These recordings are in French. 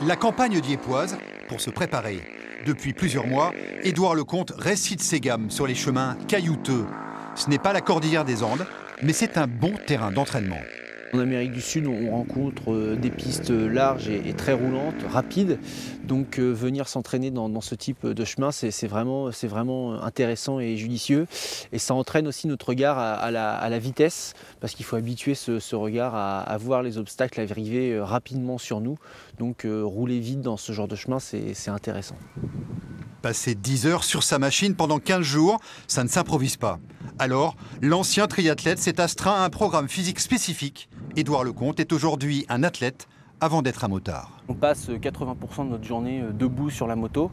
La campagne diepoise pour se préparer. Depuis plusieurs mois, Édouard Lecomte récite ses gammes sur les chemins caillouteux. Ce n'est pas la cordillère des Andes, mais c'est un bon terrain d'entraînement. En Amérique du Sud, on rencontre des pistes larges et très roulantes, rapides. Donc venir s'entraîner dans ce type de chemin, c'est vraiment intéressant et judicieux. Et ça entraîne aussi notre regard à la vitesse, parce qu'il faut habituer ce regard à voir les obstacles arriver rapidement sur nous. Donc rouler vite dans ce genre de chemin, c'est intéressant. Passer 10 heures sur sa machine pendant 15 jours, ça ne s'improvise pas. Alors, l'ancien triathlète s'est astreint à un programme physique spécifique. Édouard Lecomte est aujourd'hui un athlète avant d'être un motard. On passe 80% de notre journée debout sur la moto,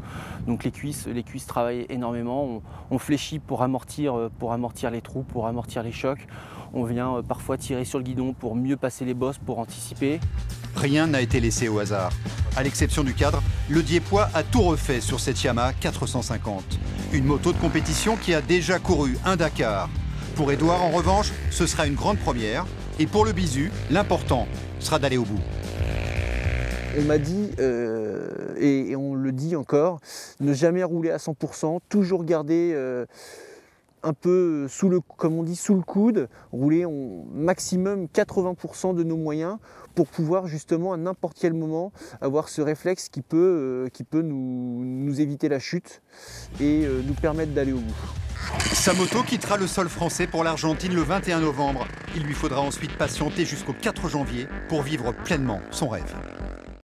donc les cuisses travaillent énormément. On fléchit pour amortir les trous, pour amortir les chocs. On vient parfois tirer sur le guidon pour mieux passer les bosses, pour anticiper. Rien n'a été laissé au hasard. À l'exception du cadre, le Diepois a tout refait sur cette Yamaha 450. Une moto de compétition qui a déjà couru un Dakar. Pour Édouard, en revanche, ce sera une grande première. Et pour le bisu, l'important sera d'aller au bout. On m'a dit, et on le dit encore, ne jamais rouler à 100%, toujours garder un peu comme on dit, sous le coude, rouler maximum 80% de nos moyens pour pouvoir justement à n'importe quel moment avoir ce réflexe qui peut nous éviter la chute et nous permettre d'aller au bout. Sa moto quittera le sol français pour l'Argentine le 21 novembre. Il lui faudra ensuite patienter jusqu'au 4 janvier pour vivre pleinement son rêve.